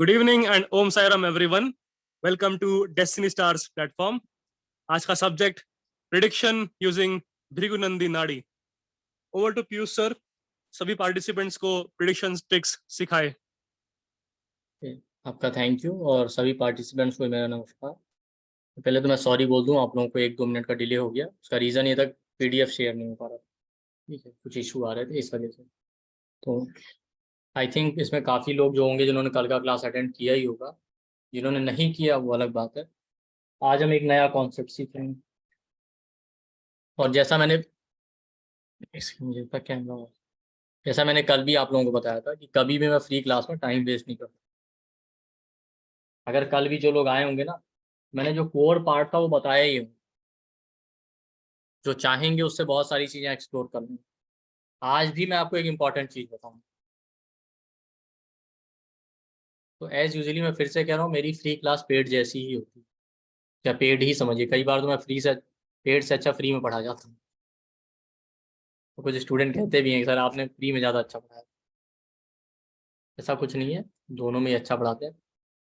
Good evening and Om Sairam everyone. Welcome to destiny stars platform. आज का subject prediction using Bhrigu Nandi Nadi. Over to Piyush sir. सभी participants को prediction tricks सिखाए। आपका थैंक यू और सभी पार्टिसिपेंट्स को मेरा नमस्कार। पहले तो मैं सॉरी बोल दूं, आप लोगों को 1-2 मिनट का डिले हो गया। उसका रीज़न ये था पीडीएफ शेयर नहीं हो पा रहा। ठीक है, कुछ इशू आ रहे थे इस वजह से। तो आई थिंक इसमें काफ़ी लोग जो होंगे जिन्होंने कल का क्लास अटेंड किया ही होगा, जिन्होंने नहीं किया वो अलग बात है। आज हम एक नया कॉन्सेप्ट सीखेंगे और जैसा मैंने कैमरा जैसा मैंने कल भी आप लोगों को बताया था कि कभी भी मैं फ्री क्लास में टाइम वेस्ट नहीं करता। अगर कल भी जो लोग आए होंगे ना, मैंने जो कोर पार्ट था वो बताया ही हूँ। जो चाहेंगे उससे बहुत सारी चीज़ें एक्सप्लोर कर लेंगे। आज भी मैं आपको एक इम्पॉर्टेंट चीज़ बताऊँ। तो एज यूजुअली मैं फिर से कह रहा हूँ, मेरी फ्री क्लास पेड जैसी ही होती है, या पेड ही समझिए। कई बार तो मैं पेड से अच्छा फ्री में पढ़ा जाता हूँ। तो कुछ स्टूडेंट कहते भी हैं सर आपने फ्री में ज़्यादा अच्छा पढ़ाया। ऐसा कुछ नहीं है, दोनों में ही अच्छा पढ़ाते हैं।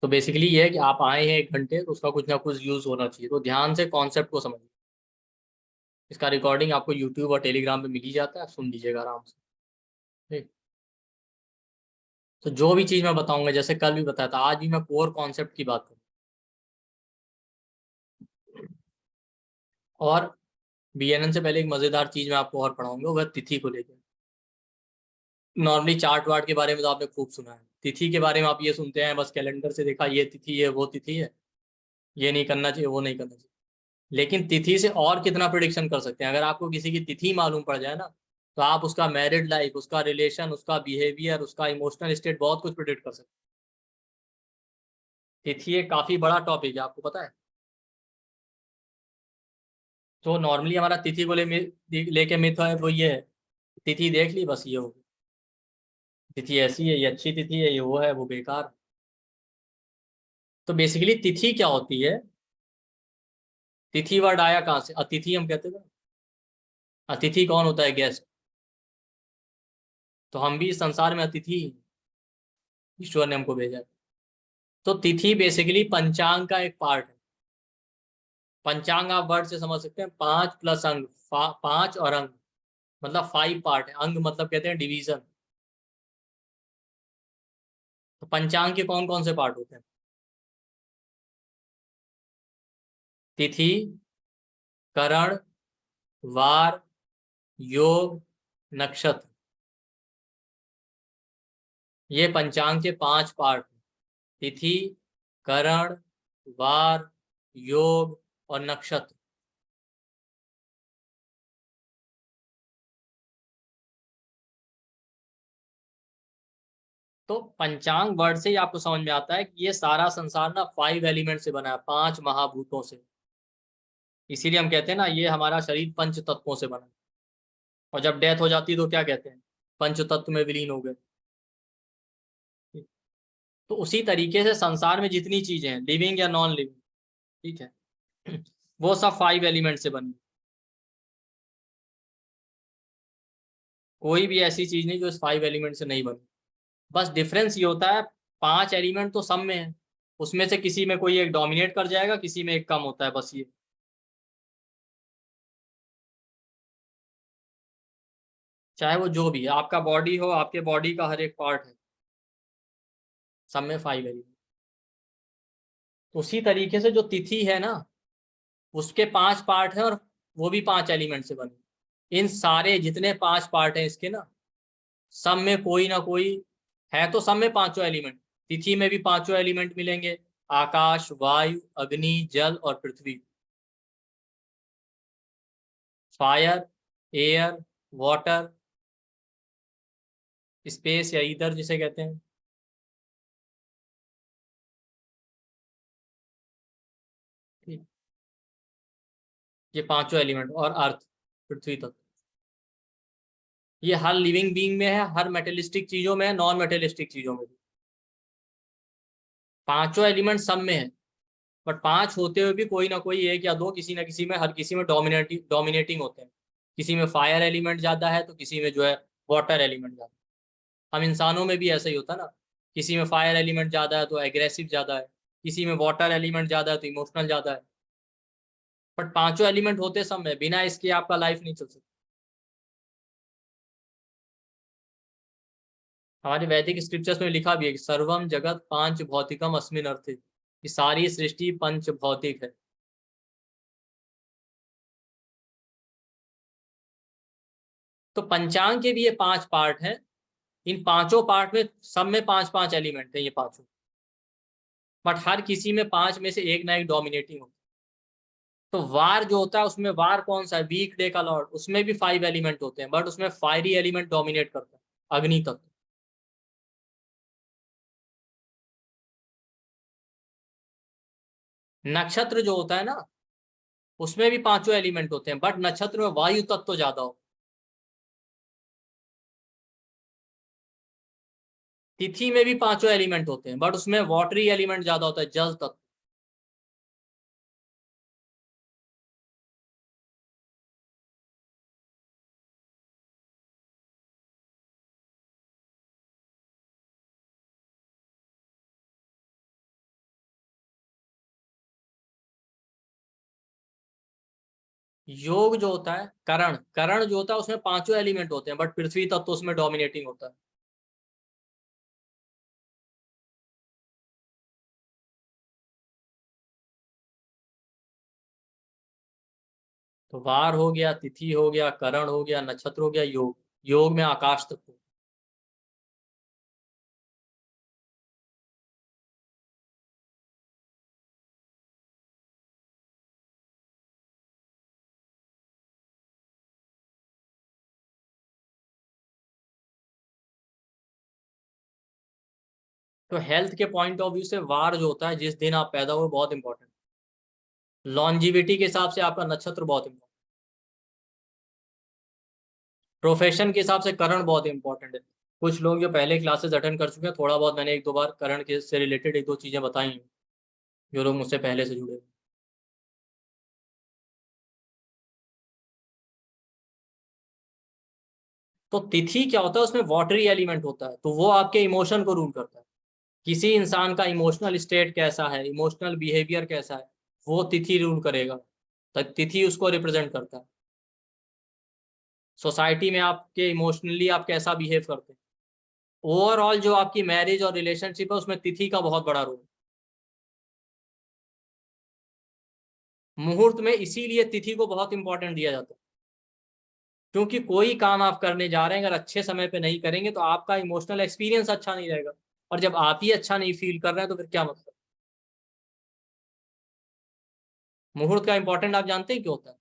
तो बेसिकली ये है कि आप आए हैं 1 घंटे, तो उसका कुछ ना कुछ यूज़ होना चाहिए। तो ध्यान से कॉन्सेप्ट को समझिए। इसका रिकॉर्डिंग आपको यूट्यूब और टेलीग्राम पे मिल ही जाता है, सुन लीजिएगा आराम से। ठीक। तो जो भी चीज़ मैं बताऊंगा, जैसे कल भी बताया था, आज भी मैं कोर कॉन्सेप्ट की बात करूँ। और बीएनएन से पहले एक मज़ेदार चीज़ मैं आपको और पढ़ाऊंगा, वह तिथि को लेकर। नॉर्मली चार्ट वार्ट के बारे में तो आपने खूब सुना है, तिथि के बारे में आप ये सुनते हैं बस, कैलेंडर से देखा ये तिथि है वो तिथि है, ये नहीं करना चाहिए वो नहीं करना चाहिए। लेकिन तिथि से और कितना प्रिडिक्शन कर सकते हैं। अगर आपको किसी की तिथि मालूम पड़ जाए ना, तो आप उसका मैरिड लाइफ, उसका रिलेशन, उसका बिहेवियर, उसका इमोशनल स्टेट, बहुत कुछ प्रिडिक्ट कर सकते हैं। तिथि एक काफी बड़ा टॉपिक है, आपको पता है। तो नॉर्मली हमारा तिथि को लेके मिथ है वो ये है, तिथि देख ली बस ये होगी, तिथि ऐसी है, ये अच्छी तिथि है, ये वो है वो बेकार। तो बेसिकली तिथि क्या होती है, तिथि वर्ड आया कहाँ से, अतिथि हम कहते थे। अतिथि कौन होता है, गेस्ट। तो हम भी इस संसार में अतिथि हैं, ईश्वर ने हमको भेजा है। तो तिथि बेसिकली पंचांग का एक पार्ट है। पंचांग आप वर्ड से समझ सकते हैं, 5 प्लस अंग, 5 और अंग मतलब 5 पार्ट है। अंग मतलब कहते हैं डिवीजन। तो पंचांग के कौन कौन से पार्ट होते हैं, तिथि, करण, वार, योग, नक्षत्र। ये पंचांग के 5 पार्ट हैं। तिथि, करण, वार, योग और नक्षत्र। तो पंचांग वर्ड से ही आपको समझ में आता है कि ये सारा संसार ना 5 एलिमेंट से बना है, 5 महाभूतों से। इसीलिए हम कहते हैं ना, ये हमारा शरीर पंच तत्वों से बना है। और जब डेथ हो जाती है तो क्या कहते हैं, पंच तत्व में विलीन हो गए। तो उसी तरीके से संसार में जितनी चीजें हैं, लिविंग या नॉन लिविंग, ठीक है, वो सब 5 एलिमेंट से बनी। कोई भी ऐसी चीज नहीं जो इस 5 एलिमेंट से नहीं बनी। बस डिफरेंस ये होता है, 5 एलिमेंट तो सब में है, उसमें से किसी में कोई एक डोमिनेट कर जाएगा, किसी में एक कम होता है, बस ये। चाहे वो जो भी है, आपका बॉडी हो, आपके बॉडी का हर एक पार्ट है, सब में 5 एलिमेंट। उसी तरीके से जो तिथि है ना, उसके 5 पार्ट है और वो भी 5 एलिमेंट से बने। इन सारे जितने 5 पार्ट हैं इसके ना, सब में कोई ना कोई है, तो सब में पांचों एलिमेंट। तिथि में भी पांचों एलिमेंट मिलेंगे, आकाश, वायु, अग्नि, जल और पृथ्वी। फायर, एयर, वाटर, स्पेस या ईथर जिसे कहते हैं। ठीक। ये पांचों एलिमेंट और अर्थ, पृथ्वी तक। ये हर लिविंग बीइंग में है, हर मेटेलिस्टिक चीजों में है, नॉन मेटेलिस्टिक चीजों में भी। पांचों एलिमेंट सब में है, बट 5 होते हुए भी कोई ना कोई एक या दो, किसी ना किसी में, हर किसी में डोमिनेटिंग होते हैं। किसी में फायर एलिमेंट ज्यादा है तो किसी में जो है वाटर एलिमेंट ज्यादा। हम इंसानों में भी ऐसा ही होता है ना, किसी में फायर एलिमेंट ज्यादा है तो एग्रेसिव ज्यादा है, किसी में वाटर एलिमेंट ज्यादा है तो इमोशनल ज्यादा है। बट पांचों एलिमेंट होते समय बिना इसके आपका लाइफ नहीं चल सकता। हमारे वैदिक स्क्रिप्चर्स में लिखा भी है कि सर्वम जगत पांच भौतिकम अस्मिन अर्थे, कि सारी सृष्टि पंच भौतिक है। तो पंचांग के भी ये पांच पार्ट हैं। इन पांचों पार्ट में सब में पांच पांच एलिमेंट है ये पांचों, बट हर किसी में पांच में से एक ना एक डोमिनेटिंग होता है। तो वार जो होता है उसमें वार कौन सा है, वीक डे का लॉर्ड, उसमें भी फाइव एलिमेंट होते हैं, बट उसमें फायरी एलिमेंट डोमिनेट करता है, अग्नि तत्व। नक्षत्र जो होता है ना, उसमें भी पांचों एलिमेंट होते हैं, बट नक्षत्र में वायु तत्व ज्यादा हो। तिथि में भी पांचों एलिमेंट होते हैं, बट उसमें वाटरी एलिमेंट ज्यादा होता है, जल तत्व। योग जो होता है, करण करण जो होता है उसमें पांचों एलिमेंट होते हैं, बट पृथ्वी तत्व उसमें डोमिनेटिंग होता है। तो वार हो गया, तिथि हो गया, करण हो गया, नक्षत्र हो गया, योग। योग में आकाश तत्व। तो हेल्थ के पॉइंट ऑफ व्यू से वार जो होता है, जिस दिन आप पैदा हुए, बहुत इंपॉर्टेंट। लॉन्जिविटी के हिसाब से आपका नक्षत्र बहुत इंपॉर्टेंट। प्रोफेशन के हिसाब से करण बहुत इंपॉर्टेंट है। कुछ लोग जो पहले क्लासेस अटेंड कर चुके हैं, थोड़ा बहुत मैंने एक दो बार करण के से रिलेटेड एक दो चीजें बताई हैं, जो लोग मुझसे पहले से जुड़े हैं। तो तिथि क्या होता है, उसमें वाटरी एलिमेंट होता है, तो वो आपके इमोशन को रूल करता है। किसी इंसान का इमोशनल स्टेट कैसा है, इमोशनल बिहेवियर कैसा है, वो तिथि रूल करेगा। तो तिथि उसको रिप्रेजेंट करता है। सोसाइटी में आपके इमोशनली आप कैसा बिहेव करते हैं, ओवरऑल जो आपकी मैरिज और रिलेशनशिप है उसमें तिथि का बहुत बड़ा रोल। मुहूर्त में इसीलिए तिथि को बहुत इंपॉर्टेंट दिया जाता है, क्योंकि कोई काम आप करने जा रहे हैं, अगर अच्छे समय पे नहीं करेंगे तो आपका इमोशनल एक्सपीरियंस अच्छा नहीं रहेगा। और जब आप ही अच्छा नहीं फील कर रहे हैं तो फिर क्या मतलब। मुहूर्त का इंपॉर्टेंट आप जानते हैं क्यों होता है?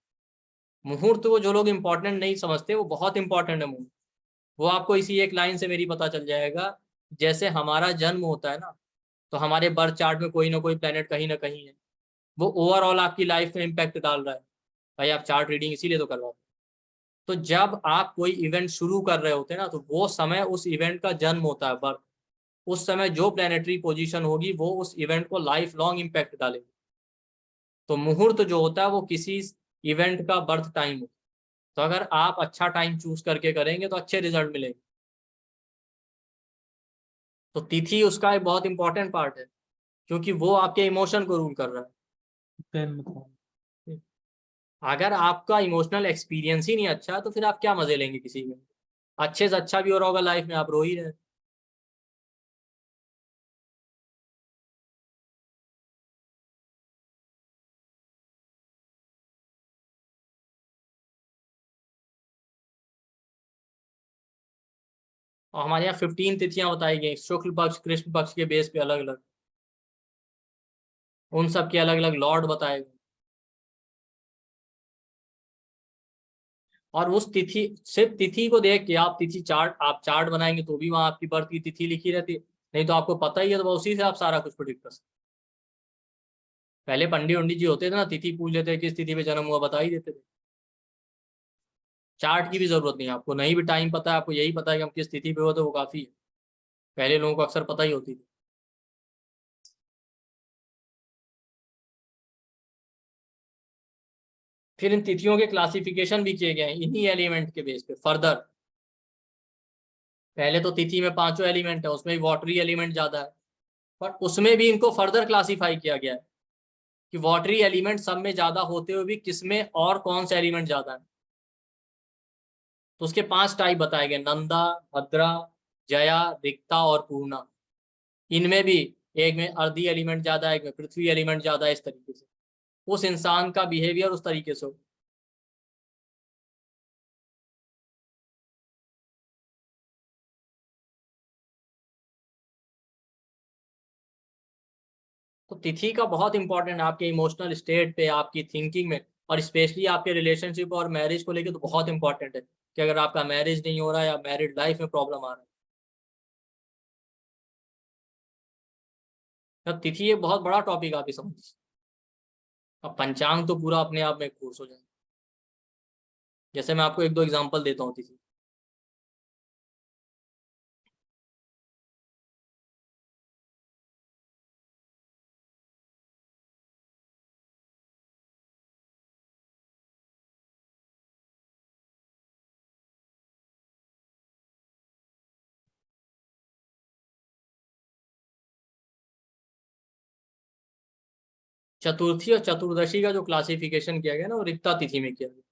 मुहूर्त को जो लोग इंपॉर्टेंट नहीं समझते, वो बहुत इंपॉर्टेंट है मुहूर्त। वो आपको इसी एक लाइन से मेरी पता चल जाएगा। जैसे हमारा जन्म होता है ना, तो हमारे बर्थ चार्ट में कोई ना कोई प्लेनेट कहीं ना कहीं है, वो ओवरऑल आपकी लाइफ में इम्पैक्ट डाल रहा है। भाई आप चार्ट रीडिंग इसीलिए तो करवाते हैं। तो जब आप कोई इवेंट शुरू कर रहे होते हैं ना, तो वो समय उस इवेंट का जन्म होता है, बर्थ। उस समय जो प्लेनेटरी पोजीशन होगी वो उस इवेंट को लाइफ लॉन्ग इम्पैक्ट डालेगी। तो मुहूर्त जो होता है वो किसी इवेंट का बर्थ टाइम होता है। तो अगर आप अच्छा टाइम चूज करके करेंगे तो अच्छे रिजल्ट मिलेंगे। तो तिथि उसका एक बहुत इंपॉर्टेंट पार्ट है, क्योंकि वो आपके इमोशन को रूल कर रहा है। अगर आपका इमोशनल एक्सपीरियंस ही नहीं अच्छा, तो फिर आप क्या मजे लेंगे किसी में। अच्छे से अच्छा भी हो रहा होगा लाइफ में, आप रो ही रहे। और हमारे यहाँ 15 तिथियां बताई गई, शुक्ल पक्ष कृष्ण पक्ष के बेस पे अलग अलग, उन सब के अलग अलग लॉर्ड बताए गए। और उस तिथि, सिर्फ तिथि को देख के आप तिथि चार्ट, आप चार्ट बनाएंगे तो भी वहां आपकी बर्थ की तिथि लिखी रहती है। नहीं तो आपको पता ही है, तो उसी से आप सारा कुछ प्रोडिक्ट कर सकते। पहले पंडित उंडित जी होते थे ना, तिथि पूछ लेते थे, किस तिथि पे जन्म हुआ बता ही देते थे। चार्ट की भी जरूरत नहीं है आपको, नहीं भी टाइम पता है, आपको यही पता है कि हम किस तिथि पे होते, वो काफी है। पहले लोगों को अक्सर पता ही होती थी। फिर इन तिथियों के क्लासिफिकेशन भी किए गए हैं इन्हीं एलिमेंट के बेस पे फर्दर। पहले तो तिथि में पांचों एलिमेंट है, उसमें वाटरी एलिमेंट ज्यादा है, पर उसमें भी इनको फर्दर क्लासिफाई किया गया है कि वाटरी एलिमेंट सब में ज्यादा होते हुए भी किसमें और कौन सा एलिमेंट ज्यादा है। तो उसके 5 टाइप बताए गए, नंदा, भद्रा, जया, रिक्ता और पूर्णा। इनमें भी एक में अर्धी एलिमेंट ज्यादा है, एक में पृथ्वी एलिमेंट ज्यादा है। इस तरीके से उस इंसान का बिहेवियर उस तरीके से हो। तो तिथि का बहुत इंपॉर्टेंट है आपके इमोशनल स्टेट पे, आपकी थिंकिंग में, और स्पेशली आपके रिलेशनशिप और मैरिज को लेके तो बहुत इंपॉर्टेंट है कि अगर आपका मैरिज नहीं हो रहा है या मैरिड लाइफ में प्रॉब्लम आ रहा है। तो तिथि ये बहुत बड़ा टॉपिक आप ही समझ। अब पंचांग तो पूरा अपने आप में कोर्स हो जाए। जैसे मैं आपको एक दो एग्जांपल देता हूँ तिथि। चतुर्थी और चतुर्दशी का जो क्लासिफिकेशन किया गया ना, वो रिक्ता तिथि में किया गया।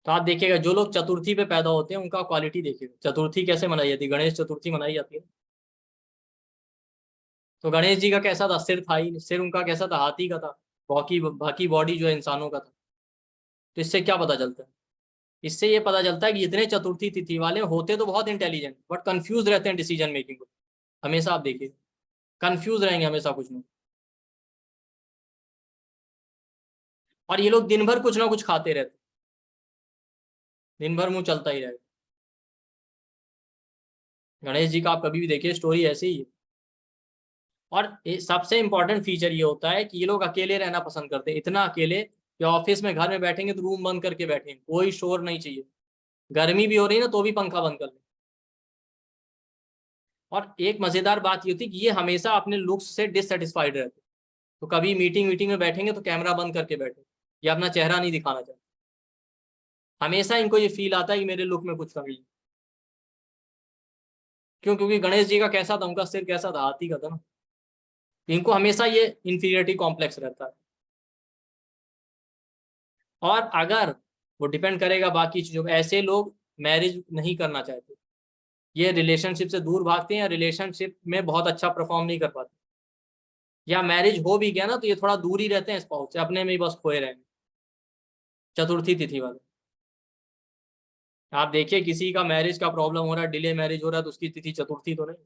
तो आप देखिएगा जो लोग चतुर्थी पे पैदा होते हैं उनका क्वालिटी देखिएगा। चतुर्थी कैसे मनाई जाती है? गणेश चतुर्थी मनाई जाती है। तो गणेश जी का कैसा था? सिर था ही, सिर उनका कैसा था? हाथी का था। बाकी बाकी बॉडी जो है इंसानों का था। तो इससे क्या पता चलता है? इससे ये पता चलता है कि इतने चतुर्थी तिथि वाले होते तो बहुत इंटेलिजेंट, बट कंफ्यूज रहते हैं डिसीजन मेकिंग को। हमेशा आप देखिए कंफ्यूज रहेंगे हमेशा कुछ नहीं। और ये लोग दिन भर कुछ ना कुछ खाते रहते, दिन भर मुंह चलता ही रहेगा। गणेश जी का आप कभी भी देखिए स्टोरी ऐसे ही है। और सबसे इंपॉर्टेंट फीचर ये होता है कि ये लोग अकेले रहना पसंद करते हैं, इतना अकेले कि ऑफिस में घर में बैठेंगे तो रूम बंद करके बैठेंगे, कोई शोर नहीं चाहिए। गर्मी भी हो रही है ना तो भी पंखा बंद कर ले। और एक मजेदार बात ये होती है कि ये हमेशा अपने लुक्स से डिससेटिस्फाइड रहते, तो कभी मीटिंग वीटिंग में बैठेंगे तो कैमरा बंद करके बैठे, या अपना चेहरा नहीं दिखाना चाहते। हमेशा इनको ये फील आता है कि मेरे लुक में कुछ कमी है। क्यों? क्योंकि गणेश जी का कैसा था? उनका सिर कैसा था? हाथी का था ना। इनको हमेशा ये इंफीरियरिटी कॉम्प्लेक्स रहता है। और अगर वो डिपेंड करेगा बाकी चीजों पे, ऐसे लोग मैरिज नहीं करना चाहते, ये रिलेशनशिप से दूर भागते हैं या रिलेशनशिप में बहुत अच्छा परफॉर्म नहीं कर पाते, या मैरिज हो भी गया ना तो ये थोड़ा दूर ही रहते हैं स्पाउस से, अपने में ही बस खोए रहेंगे। चतुर्थी तिथि वाले आप देखिए किसी का मैरिज का प्रॉब्लम हो रहा है, डिले मैरिज हो रहा है, तो उसकी तिथि चतुर्थी तो नहीं।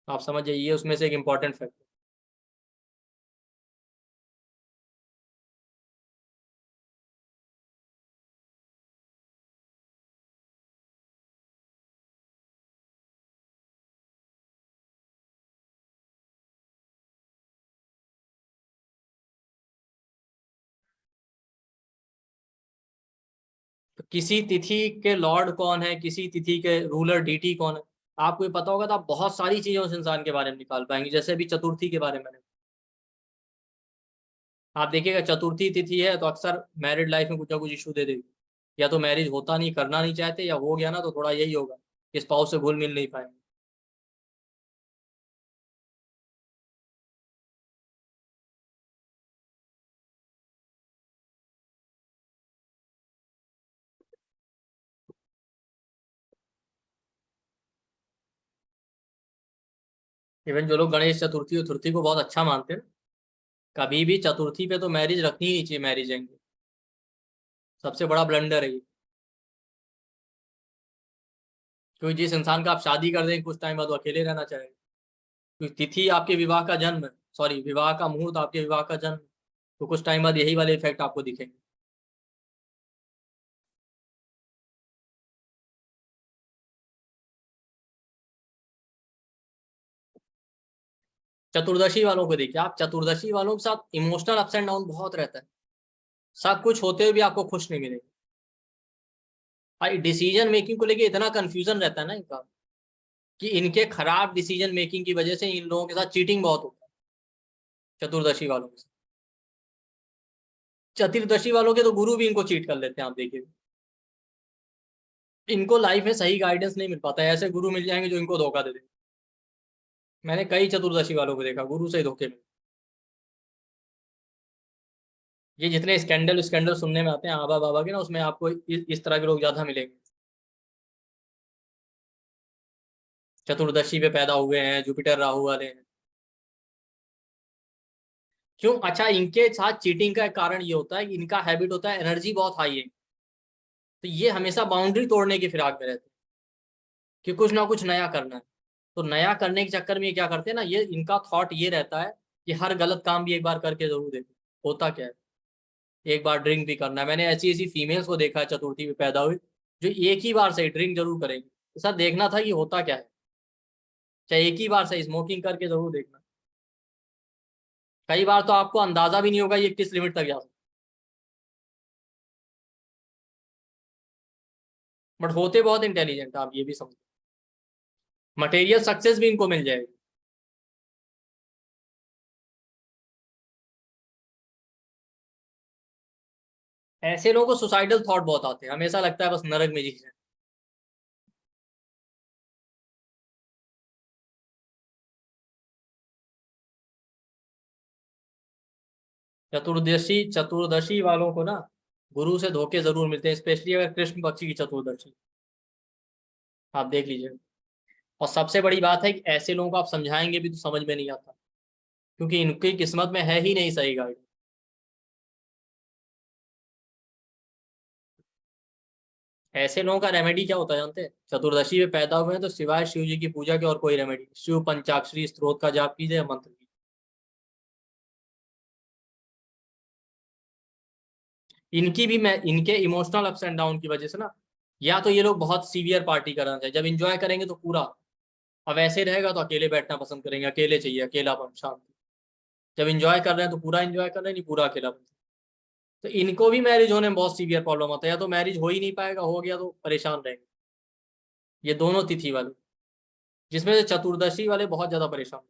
आप समझ जाइए उसमें से एक इंपॉर्टेंट फैक्टर। तो किसी तिथि के लॉर्ड कौन है, किसी तिथि के रूलर डीटी कौन है, आपको ये पता होगा तो आप बहुत सारी चीजें उस इंसान के बारे में निकाल पाएंगे। जैसे अभी चतुर्थी के बारे में आप देखिएगा, चतुर्थी तिथि है तो अक्सर मैरिड लाइफ में कुछ ना कुछ इशू दे देगी। या तो मैरिज होता नहीं, करना नहीं चाहते, या हो गया ना तो थोड़ा यही होगा कि स्पाउस से घुल मिल नहीं पाएंगे। इवन जो लोग गणेश चतुर्थी चतुर्थी को बहुत अच्छा मानते हैं, कभी भी चतुर्थी पे तो मैरिज रखनी ही नहीं चाहिए। मैरिज एंगेज सबसे बड़ा ब्लंडर है ये। क्योंकि जिस इंसान का आप शादी कर देंगे कुछ टाइम बाद वो अकेले रहना चाहेगा। क्योंकि तिथि आपके विवाह का जन्म है, सॉरी विवाह का मुहूर्त आपके विवाह का जन्म, तो कुछ टाइम बाद यही वाले इफेक्ट आपको दिखेंगे। चतुर्दशी वालों को देखिए आप, चतुर्दशी वालों के साथ इमोशनल अप्स एंड डाउन बहुत रहता है। सब कुछ होते हुए भी आपको खुश नहीं मिलेगा। भाई डिसीजन मेकिंग को लेके इतना कंफ्यूजन रहता है ना इनका, कि इनके खराब डिसीजन मेकिंग की वजह से इन लोगों के साथ चीटिंग बहुत होता है। चतुर्दशी वालों के साथ, चतुर्दशी वालों के तो गुरु भी इनको चीट कर लेते हैं आप देखिए। इनको लाइफ में सही गाइडेंस नहीं मिल पाता है, ऐसे गुरु मिल जाएंगे जो इनको धोखा दे देंगे। मैंने कई चतुर्दशी वालों को देखा गुरु से ही धोखे में। ये जितने स्कैंडल स्कैंडल सुनने में आते हैं आबा बाबा के ना, उसमें आपको इस तरह के लोग ज्यादा मिलेंगे। चतुर्दशी पे पैदा हुए हैं, जुपिटर राहु वाले हैं। क्यों? अच्छा, इनके साथ चीटिंग का एक कारण ये होता है कि इनका हैबिट होता है, एनर्जी बहुत हाई है, तो ये हमेशा बाउंड्री तोड़ने की फिराक में रहते हैं कि कुछ ना कुछ नया करना है। तो नया करने के चक्कर में ये क्या करते हैं ना, ये इनका थॉट ये रहता है कि हर गलत काम भी एक बार करके जरूर देखो होता क्या है। एक बार ड्रिंक भी करना है। मैंने ऐसी ऐसी फीमेल्स को देखा है चतुर्थी में पैदा हुई, जो एक ही बार से ड्रिंक जरूर करेंगे। ऐसा देखना था कि होता क्या है, चाहे एक ही बार से स्मोकिंग करके जरूर देखना। कई बार तो आपको अंदाजा भी नहीं होगा ये किस लिमिट तक जा सकता, बट होते बहुत इंटेलिजेंट, आप ये भी समझो। मटेरियल सक्सेस भी इनको मिल जाएगी। ऐसे लोगों को सुसाइडल थॉट बहुत आते हैं, हमेशा लगता है बस नरक में जी जाए। चतुर्दशी वालों को ना गुरु से धोखे जरूर मिलते हैं, स्पेशली अगर कृष्ण पक्ष की चतुर्दशी, आप देख लीजिए। और सबसे बड़ी बात है कि ऐसे लोगों को आप समझाएंगे भी तो समझ में नहीं आता, क्योंकि इनकी किस्मत में है ही नहीं सही गाइड। ऐसे लोगों का रेमेडी क्या होता है जानते हैं? चतुर्दशी में पैदा हुए हैं तो सिवाय शिव जी की पूजा के और कोई रेमेडी, शिव पंचाक्षरी स्त्रोत का जाप कीजिए, मंत्र कीजिए। इनकी भी, मैं इनके इमोशनल अप्स एंड डाउन की वजह से ना, या तो ये लोग बहुत सीवियर पार्टी करना चाहिए, जब इंजॉय करेंगे तो पूरा। अब ऐसे रहेगा तो अकेले बैठना पसंद करेंगे, अकेले चाहिए, अकेलापन, शांति। जब इंजॉय कर रहे हैं तो पूरा इंजॉय कर रहे हैं, नहीं पूरा अकेलापन। तो इनको भी मैरिज होने में बहुत सीवियर प्रॉब्लम होता है, या तो मैरिज हो ही नहीं पाएगा, हो गया तो परेशान रहेंगे। ये दोनों तिथि वाले, जिसमें से चतुर्दशी वाले बहुत ज्यादा परेशान।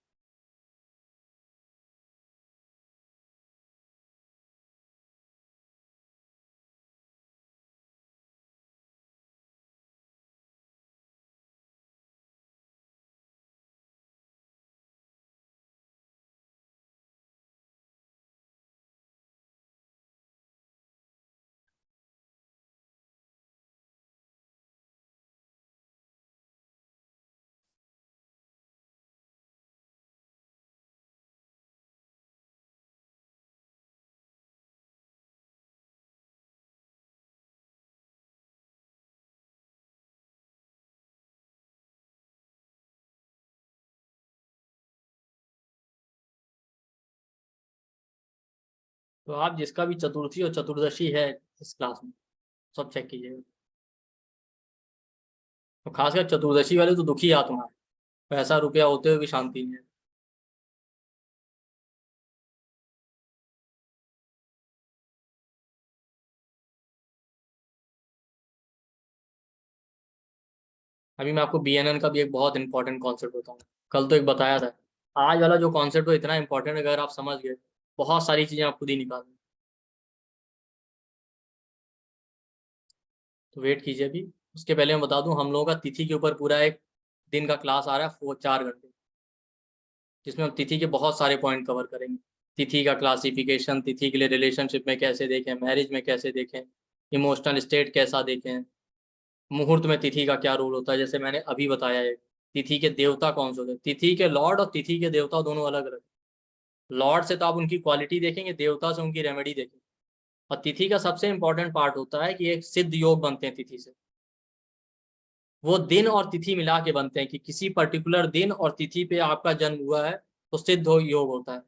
तो आप जिसका भी चतुर्थी और चतुर्दशी है इस क्लास में, सब चेक कीजिएगा। तो खासकर चतुर्दशी वाले तो दुखी आत्मा है, पैसा रुपया होते हुए भी शांति नहीं है। अभी मैं आपको बीएनएन का भी एक बहुत इंपॉर्टेंट कॉन्सेप्ट बताऊँ। कल तो एक बताया था, आज वाला जो कॉन्सेप्ट हो इतना इंपॉर्टेंट है, अगर आप समझ गए बहुत सारी चीजें आप खुद ही निकाल दें। तो वेट कीजिए अभी। उसके पहले मैं बता दूं, हम लोगों का तिथि के ऊपर पूरा एक दिन का क्लास आ रहा है, 4 घंटे, जिसमें हम तिथि के बहुत सारे पॉइंट कवर करेंगे। तिथि का क्लासिफिकेशन, तिथि के लिए रिलेशनशिप में कैसे देखें, मैरिज में कैसे देखें, इमोशनल स्टेट कैसा देखें, मुहूर्त में तिथि का क्या रोल होता है, जैसे मैंने अभी बताया है। तिथि के देवता कौन से होते हैं, तिथि के लॉर्ड और तिथि के देवता दोनों अलग अलग। लॉर्ड से तो आप उनकी क्वालिटी देखेंगे, देवता से उनकी रेमेडी देखेंगे। और तिथि का सबसे इंपॉर्टेंट पार्ट होता है कि एक सिद्ध योग बनते हैं तिथि से। वो दिन और तिथि मिला के बनते हैं कि किसी पर्टिकुलर दिन और तिथि पे आपका जन्म हुआ है तो सिद्ध योग होता है।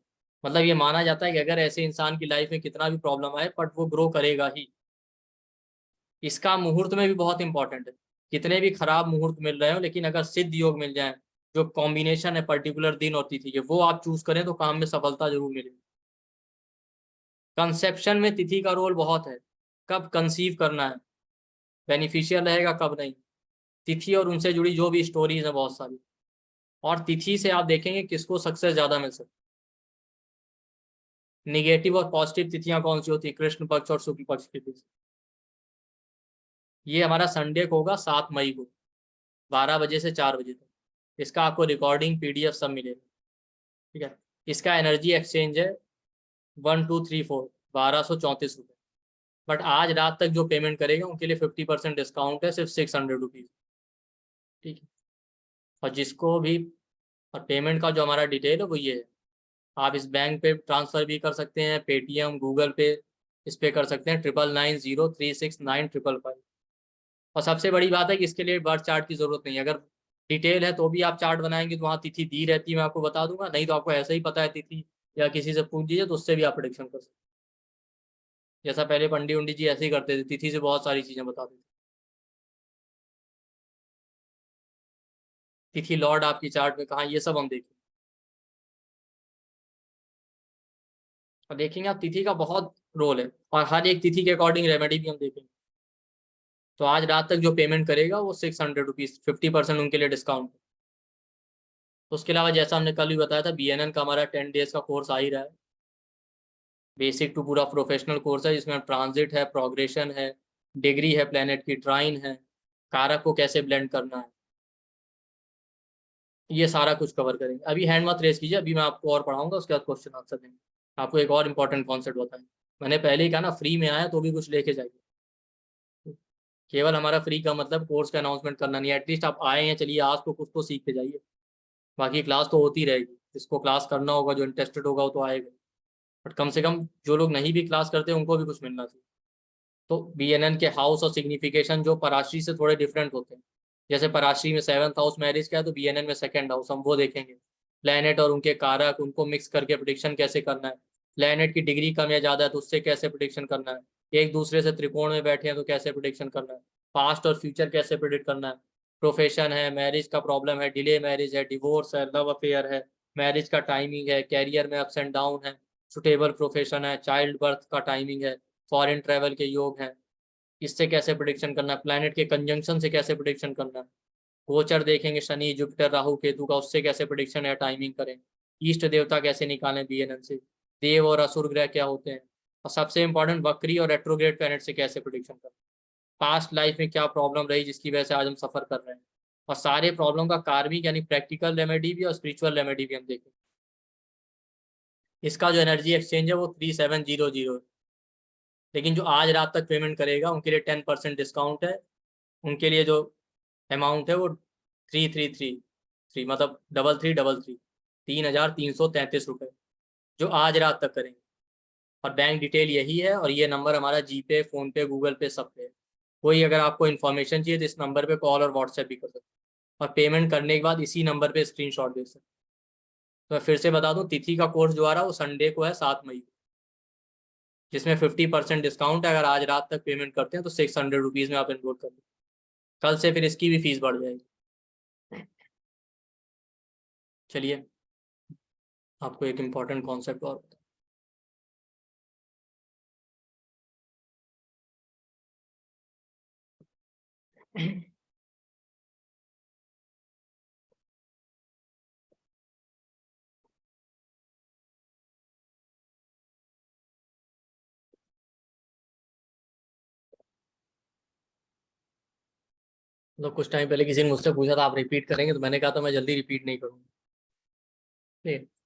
मतलब ये माना जाता है कि अगर ऐसे इंसान की लाइफ में कितना भी प्रॉब्लम आए बट वो ग्रो करेगा ही। इसका मुहूर्त में भी बहुत इंपॉर्टेंट है। कितने भी खराब मुहूर्त मिल रहे हो, लेकिन अगर सिद्ध योग मिल जाए, जो कॉम्बिनेशन है पर्टिकुलर दिन और तिथि के, वो आप चूज करें तो काम में सफलता जरूर मिलेगी। कंसेप्शन में तिथि का रोल बहुत है, कब कंसीव करना है, बेनिफिशियल रहेगा कब नहीं, तिथि और उनसे जुड़ी जो भी स्टोरीज है बहुत सारी। और तिथि से आप देखेंगे किसको सक्सेस ज्यादा मिल सकती है। निगेटिव और पॉजिटिव तिथियां कौन सी होती है, कृष्ण पक्ष और शुक्ल पक्ष की तिथि। ये हमारा संडे को होगा 7 मई को 12 बजे से 4 बजे तक। इसका आपको रिकॉर्डिंग PDF सब मिलेगा, ठीक है। इसका एनर्जी एक्सचेंज है 1234 1234 बट आज रात तक जो पेमेंट करेगा उनके लिए 50% डिस्काउंट है, सिर्फ 600 रुपीज़, ठीक है। और जिसको भी, और पेमेंट का जो हमारा डिटेल है वो ये है, आप इस बैंक पे ट्रांसफ़र भी कर सकते हैं, पेटीएम, गूगल पे, इस पे कर सकते हैं 9990369555। और सबसे बड़ी बात है कि इसके लिए बर्थ चार्ट की ज़रूरत नहीं है। अगर डिटेल है तो भी आप चार्ट बनाएंगे तो वहाँ तिथि दी रहती है, मैं आपको बता दूंगा, नहीं तो आपको ऐसे ही पता है तिथि, या किसी से पूछ लीजिए तो उससे भी आप प्रेडिक्शन कर सकते हैं। जैसा पहले पंडित जी ऐसे ही करते थे, तिथि से बहुत सारी चीज़ें बताते थे। तिथि लॉर्ड आपकी चार्ट में कहाँ, ये सब हम देखें और देखेंगे आप तिथि का बहुत रोल है, और हर एक तिथि के अकॉर्डिंग रेमेडी भी हम देखेंगे। तो आज रात तक जो पेमेंट करेगा वो 600 रुपीज़, 50% उनके लिए डिस्काउंट। तो उसके अलावा जैसा हमने कल भी बताया था, BNN का हमारा 10 डेज का कोर्स आ ही रहा है। बेसिक टू पूरा प्रोफेशनल कोर्स है, जिसमें ट्रांजिट है, प्रोग्रेशन है, डिग्री है, प्लेनेट की ट्राइन है, कारक को कैसे ब्लेंड करना है, ये सारा कुछ कवर करेंगे। अभी हैंड मत रेस कीजिए, अभी मैं आपको और पढ़ाऊंगा, उसके बाद क्वेश्चन आंसर देंगे। आपको एक और इम्पोर्टेंट कॉन्सेप्ट बताएं, मैंने पहले ही कहा ना, फ्री में आया तो भी कुछ लेके जाइए। केवल हमारा फ्री का मतलब कोर्स का अनाउंसमेंट करना नहीं है, एटलीस्ट आप आए हैं, चलिए आज तो कुछ तो सीख के जाइए। बाकी क्लास तो होती रहेगी, जिसको क्लास करना होगा, जो इंटरेस्टेड होगा वो तो आएगा, बट कम से कम जो लोग नहीं भी क्लास करते उनको भी कुछ मिलना चाहिए। तो BNN के हाउस और सिग्निफिकेशन जो पराश्री से थोड़े डिफरेंट होते हैं, जैसे पराश्री में 7th हाउस मैरिज का है, तो BNN में 2nd हाउस, हम वो देखेंगे। प्लैनेट और उनके कारक, उनको मिक्स करके प्रिडिक्शन कैसे करना है, प्लैनेट की डिग्री कम या ज़्यादा है तो उससे कैसे प्रिडिक्शन करना है, एक दूसरे से त्रिकोण में बैठे हैं तो कैसे प्रिडिक्शन करना है, पास्ट और फ्यूचर कैसे प्रिडिक्ट करना है, प्रोफेशन है, मैरिज का प्रॉब्लम है, डिले मैरिज है, डिवोर्स है, लव अफेयर है, मैरिज का टाइमिंग है, कैरियर में अप्स एंड डाउन है, सुटेबल प्रोफेशन है, चाइल्ड बर्थ का टाइमिंग है, फॉरेन ट्रैवल के योग हैं, इससे कैसे प्रिडिक्शन करना है, प्लैनेट के कंजंक्शन से कैसे प्रिडिक्शन करना है, गोचर देखेंगे शनि जुपिटर राहु केतु का, उससे कैसे प्रिडिक्शन या टाइमिंग करें, ईष्ट देवता कैसे निकालें BNN से, देव और असुर ग्रह क्या होते हैं, और सबसे इंपॉर्टेंट वक्री और रेट्रोग्रेड प्लैनेट से कैसे प्रिडिक्शन करें, पास्ट लाइफ में क्या प्रॉब्लम रही जिसकी वजह से आज हम सफर कर रहे हैं, और सारे प्रॉब्लम का कार्मिक यानी प्रैक्टिकल रेमेडी भी और स्पिरिचुअल रेमेडी भी हम देखें। इसका जो एनर्जी एक्सचेंज है वो 3700 है, लेकिन जो आज रात तक पेमेंट करेगा उनके लिए 10% डिस्काउंट है। उनके लिए जो अमाउंट है वो 3333, मतलब 3333, 3333 रुपये, जो आज रात तक करेंगे। और बैंक डिटेल यही है, और ये नंबर हमारा GPay, फ़ोनपे, गूगल पे सब पे है। कोई अगर आपको इन्फॉर्मेशन चाहिए तो इस नंबर पे कॉल और व्हाट्सएप भी कर सकते हैं, और पेमेंट करने के बाद इसी नंबर पे स्क्रीनशॉट भेज सकते हैं। तो मैं फिर से बता दूं, तिथि का कोर्स जो आ रहा है वो संडे को है 7 मई को, जिसमें 50% डिस्काउंट है। अगर आज रात तक पेमेंट करते हैं तो 600 रुपीज़ में आप एनरोल कर लो, कल से फिर इसकी भी फीस बढ़ जाएगी। चलिए आपको एक इम्पॉर्टेंट कॉन्सेप्ट और बताऊं। तो कुछ टाइम पहले किसी ने मुझसे पूछा था आप रिपीट करेंगे, तो मैंने कहा था मैं जल्दी रिपीट नहीं करूँगा, ठीक है।